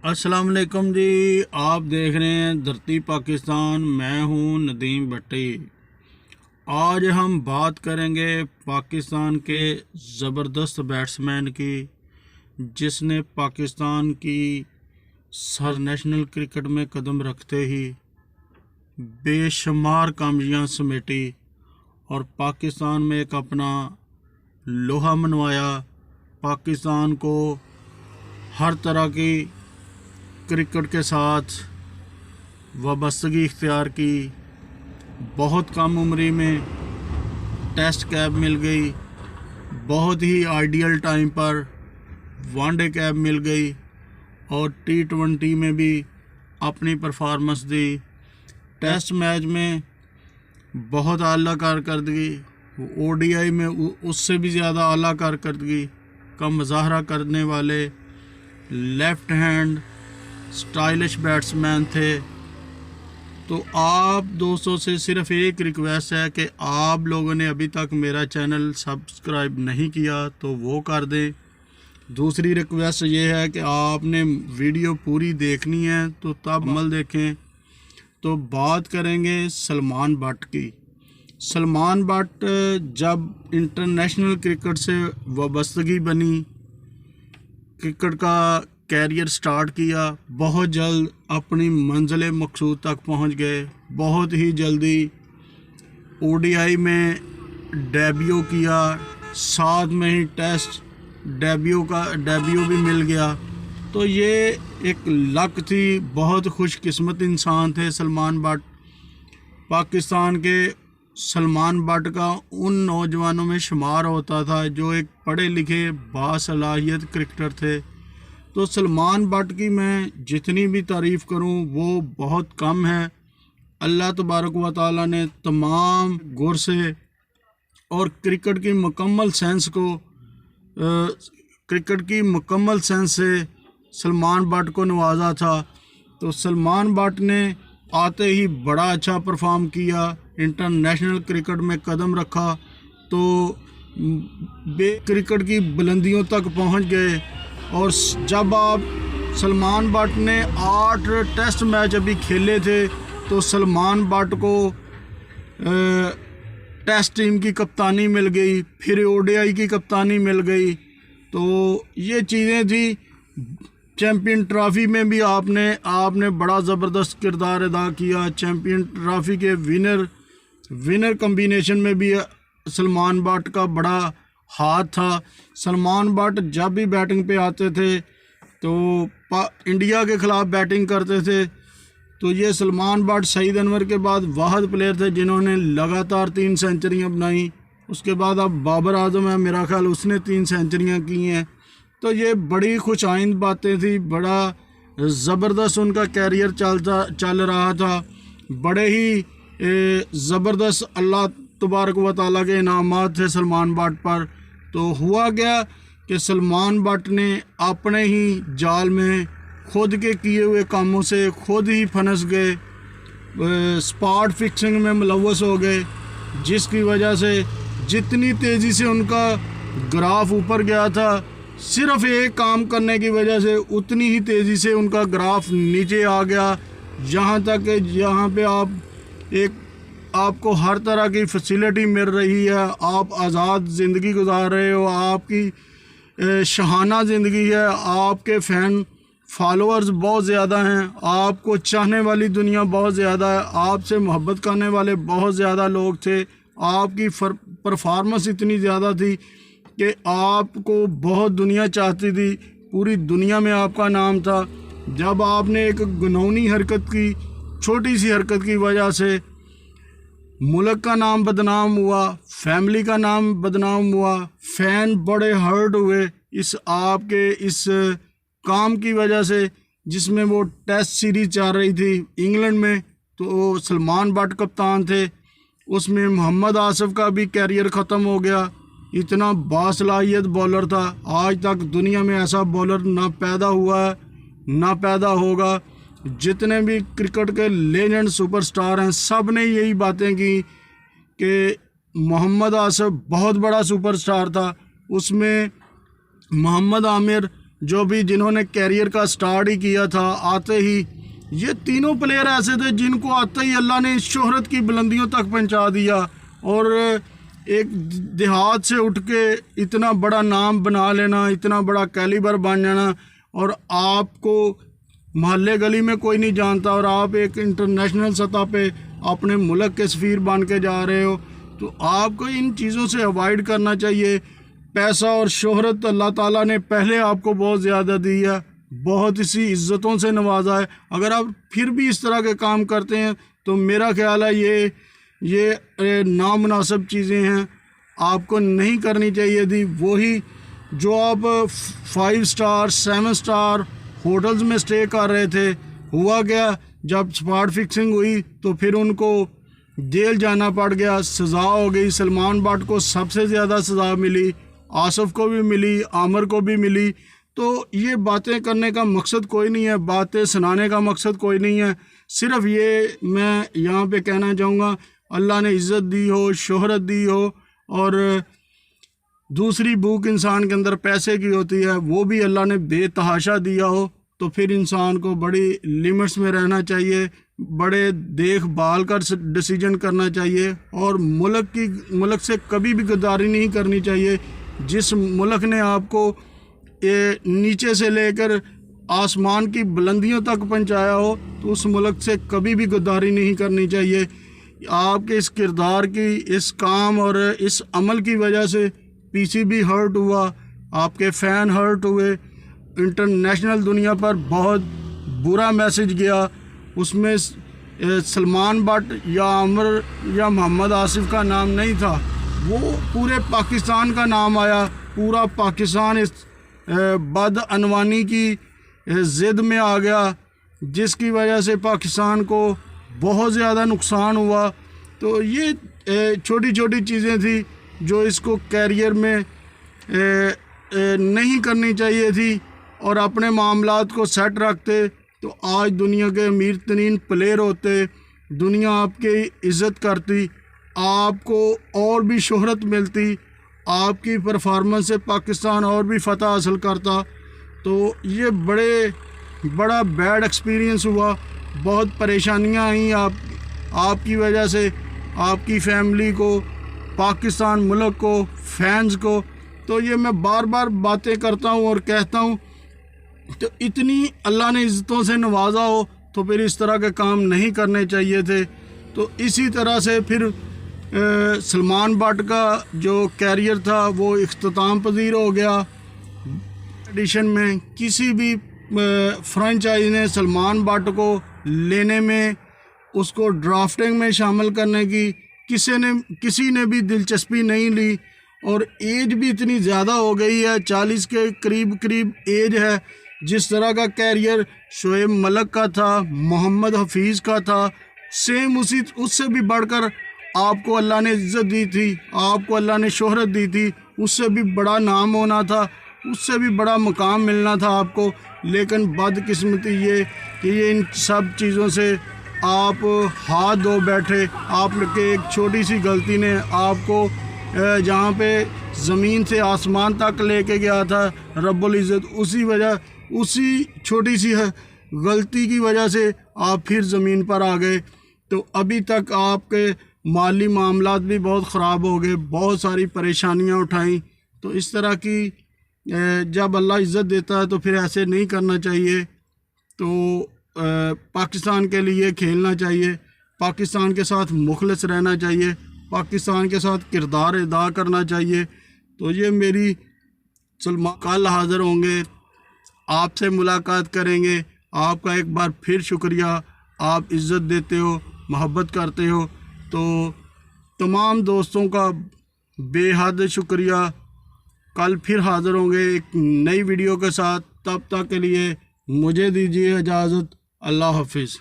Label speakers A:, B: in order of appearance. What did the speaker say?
A: अस्सलाम वालेकुम जी। आप देख रहे हैं धरती पाकिस्तान। मैं हूं नदीम भट्टी। आज हम बात करेंगे पाकिस्तान के ज़बरदस्त बैट्समैन की, जिसने पाकिस्तान की सर नेशनल क्रिकेट में कदम रखते ही बेशुमार कामयाबियां समेटी और पाकिस्तान में एक अपना लोहा मनवाया। पाकिस्तान को हर तरह की क्रिकेट के साथ वाबस्तगी इख्तियार की। बहुत कम उम्री में टेस्ट कैप मिल गई, बहुत ही आइडियल टाइम पर वनडे कैप मिल गई और T20 में भी अपनी परफॉर्मेंस दी। टेस्ट मैच में बहुत आला कारकर्दगी, ODI में उससे भी ज़्यादा आला कारकर्दगी का मुजाहरा करने वाले लेफ़्ट हैंड स्टाइलिश बैट्समैन थे। तो आप दोस्तों से सिर्फ एक रिक्वेस्ट है कि आप लोगों ने अभी तक मेरा चैनल सब्सक्राइब नहीं किया तो वो कर दें। दूसरी रिक्वेस्ट ये है कि आपने वीडियो पूरी देखनी है तो तब अमल देखें। तो बात करेंगे सलमान बट की। सलमान बट जब इंटरनेशनल क्रिकेट से वाबस्तगी बनी, क्रिकेट का कैरियर स्टार्ट किया, बहुत जल्द अपनी मंजिल मकसूद तक पहुंच गए। बहुत ही जल्दी ODI में डेब्यू किया, साथ में ही टेस्ट डेब्यू भी मिल गया। तो ये एक लक थी, बहुत खुशकिस्मत इंसान थे सलमान बट। पाकिस्तान के सलमान बट का उन नौजवानों में शुमार होता था जो एक पढ़े लिखे बासलाहियत क्रिकेटर थे। तो सलमान बट की मैं जितनी भी तारीफ़ करूं वो बहुत कम है। अल्लाह तबारक व तआला ने तमाम गुर से और क्रिकेट की मुकम्मल सेंस से सलमान बट को नवाजा था। तो सलमान बट ने आते ही बड़ा अच्छा परफॉर्म किया, इंटरनेशनल क्रिकेट में कदम रखा तो क्रिकेट की बुलंदियों तक पहुंच गए। और जब आप सलमान बट ने 8 टेस्ट मैच अभी खेले थे तो सलमान बट को टेस्ट टीम की कप्तानी मिल गई, फिर ODI की कप्तानी मिल गई। तो ये चीज़ें थी। चैम्पियन ट्रॉफ़ी में भी आपने बड़ा ज़बरदस्त किरदार अदा किया। चैम्पियन ट्रॉफ़ी के विनर कम्बिनेशन में भी सलमान बट का बड़ा हाथ था। सलमान बट जब भी बैटिंग पे आते थे तो इंडिया के ख़िलाफ़ बैटिंग करते थे। तो ये सलमान बट सईद अनवर के बाद वाहिद प्लेयर थे जिन्होंने लगातार 3 सेंचुरियाँ बनाई। उसके बाद अब बाबर आजम है, मेरा ख्याल उसने 3 सेंचुरियाँ की हैं। तो ये बड़ी खुश आइंद बातें थी, बड़ा ज़बरदस्त उनका कैरियर चल रहा था। बड़े ही ज़बरदस्त अल्लाह तबारक व तआला के इनामात थे सलमान बट पर। तो हुआ क्या कि सलमान बट ने अपने ही जाल में खुद के किए हुए कामों से खुद ही फंस गए, स्पॉट फिक्सिंग में मुलव्वस हो गए, जिसकी वजह से जितनी तेज़ी से उनका ग्राफ ऊपर गया था, सिर्फ एक काम करने की वजह से उतनी ही तेज़ी से उनका ग्राफ नीचे आ गया। यहाँ तक कि यहाँ पे आपको हर तरह की फैसिलिटी मिल रही है, आप आज़ाद ज़िंदगी गुजार रहे हो, आपकी शहाना ज़िंदगी है, आपके फ़ैन फॉलोअर्स बहुत ज़्यादा हैं, आपको चाहने वाली दुनिया बहुत ज़्यादा है, आपसे मोहब्बत करने वाले बहुत ज़्यादा लोग थे। आपकी परफॉर्मेंस इतनी ज़्यादा थी कि आपको बहुत दुनिया चाहती थी, पूरी दुनिया में आपका नाम था। जब आपने एक गुनौनी हरकत की, छोटी सी हरकत की वजह से मुल्क का नाम बदनाम हुआ, फैमिली का नाम बदनाम हुआ, फ़ैन बड़े हर्ट हुए आपके इस काम की वजह से, जिसमें वो टेस्ट सीरीज़ चल रही थी इंग्लैंड में। तो सलमान बट कप्तान थे, उसमें मोहम्मद आसिफ का भी कैरियर ख़त्म हो गया। इतना बासलाहियत बॉलर था, आज तक दुनिया में ऐसा बॉलर ना पैदा हुआ है ना पैदा होगा। जितने भी क्रिकेट के लेजेंड सुपरस्टार हैं, सब ने यही बातें की कि मोहम्मद आसिफ बहुत बड़ा सुपरस्टार था। उसमें मोहम्मद आमिर जो भी जिन्होंने कैरियर का स्टार्ट ही किया था, आते ही ये तीनों प्लेयर ऐसे थे जिनको आते ही अल्लाह ने शोहरत की बुलंदियों तक पहुंचा दिया और एक देहात से उठ के इतना बड़ा नाम बना लेना, इतना बड़ा कैलिबर बन जाना, और आपको मोहल्ले गली में कोई नहीं जानता और आप एक इंटरनेशनल सतह पे अपने मुल्क के सफ़ीर बन के जा रहे हो। तो आपको इन चीज़ों से अवॉइड करना चाहिए। पैसा और शोहरत अल्लाह ताला ने पहले आपको बहुत ज़्यादा दी है, बहुत इसी इज़्ज़तों से नवाजा है। अगर आप फिर भी इस तरह के काम करते हैं तो मेरा ख्याल है ये नामुनासिब चीज़ें हैं, आपको नहीं करनी चाहिए थी। वही जो आप 5 स्टार 7 स्टार होटल्स में स्टे कर रहे थे, हुआ क्या, जब स्पॉट फिक्सिंग हुई तो फिर उनको जेल जाना पड़ गया, सज़ा हो गई। सलमान बट को सबसे ज़्यादा सज़ा मिली, आसिफ को भी मिली, आमिर को भी मिली। तो ये बातें करने का मकसद कोई नहीं है, बातें सुनाने का मकसद कोई नहीं है। सिर्फ ये मैं यहाँ पे कहना चाहूँगा, अल्लाह ने इज़्ज़त दी हो, शोहरत दी हो, और दूसरी भूख इंसान के अंदर पैसे की होती है, वो भी अल्लाह ने बेतहाशा दिया हो, तो फिर इंसान को बड़ी लिमिट्स में रहना चाहिए, बड़े देखभाल कर डिसीजन करना चाहिए, और मुल्क से कभी भी गद्दारी नहीं करनी चाहिए। जिस मुल्क ने आपको नीचे से लेकर आसमान की बुलंदियों तक पहुंचाया हो, तो उस मुल्क से कभी भी गद्दारी नहीं करनी चाहिए। आपके इस किरदार की, इस काम और इस अमल की वजह से पीसीबी हर्ट हुआ, आपके फ़ैन हर्ट हुए, इंटरनेशनल दुनिया पर बहुत बुरा मैसेज गया। उसमें सलमान बट या आमिर या मोहम्मद आसिफ का नाम नहीं था, वो पूरे पाकिस्तान का नाम आया। पूरा पाकिस्तान इस बदअनवानी की ज़िद में आ गया, जिसकी वजह से पाकिस्तान को बहुत ज़्यादा नुकसान हुआ। तो ये छोटी छोटी चीज़ें थी जो इसको कैरियर में नहीं करनी चाहिए थी, और अपने मामलात को सेट रखते तो आज दुनिया के अमीर तरीन प्लेयर होते, दुनिया आपकी इज़्ज़त करती, आपको और भी शोहरत मिलती, आपकी परफॉर्मेंस से पाकिस्तान और भी फ़तह हासिल करता। तो ये बड़ा बैड एक्सपीरियंस हुआ, बहुत परेशानियां आई आपकी वजह से, आपकी फैमिली को, पाकिस्तान मुल्क को, फैंस को। तो ये मैं बार बार बातें करता हूँ और कहता हूँ, तो इतनी अल्लाह ने इज़्ज़तों से नवाजा हो तो फिर इस तरह के काम नहीं करने चाहिए थे। तो इसी तरह से फिर सलमान बट का जो कैरियर था वो इख्तिताम पजीर हो गया। एडिशन में किसी भी फ्रेंचाइज ने सलमान बट को लेने में, उसको ड्राफ्टिंग में शामिल करने की किसी ने भी दिलचस्पी नहीं ली, और एज भी इतनी ज़्यादा हो गई है, 40 के करीब एज है। जिस तरह का कैरियर शोएब मलिक का था, मोहम्मद हफीज़ का था, सेम उससे भी बढ़कर आपको अल्लाह ने इज़्ज़त दी थी, आपको अल्लाह ने शोहरत दी थी, उससे भी बड़ा नाम होना था, उससे भी बड़ा मुकाम मिलना था आपको। लेकिन बदकिस्मती ये कि ये इन सब चीज़ों से आप हाथ धो बैठे। आपके एक छोटी सी गलती ने आपको जहाँ पे ज़मीन से आसमान तक लेके गया था रब्बुल इज़्ज़त, उसी छोटी सी गलती की वजह से आप फिर ज़मीन पर आ गए। तो अभी तक आपके माली मामलात भी बहुत ख़राब हो गए, बहुत सारी परेशानियाँ उठाई। तो इस तरह की जब अल्लाह इज़्ज़त देता है तो फिर ऐसे नहीं करना चाहिए। तो पाकिस्तान के लिए खेलना चाहिए, पाकिस्तान के साथ मुखलिस रहना चाहिए, पाकिस्तान के साथ किरदार अदा करना चाहिए। तो ये मेरी सलमान कल हाज़िर होंगे, आपसे मुलाकात करेंगे। आपका एक बार फिर शुक्रिया, आप इज़्ज़त देते हो, मोहब्बत करते हो। तो तमाम दोस्तों का बेहद शुक्रिया। कल फिर हाज़िर होंगे एक नई वीडियो के साथ। तब तक के लिए मुझे दीजिए इजाज़त। अल्लाह हाफिज़।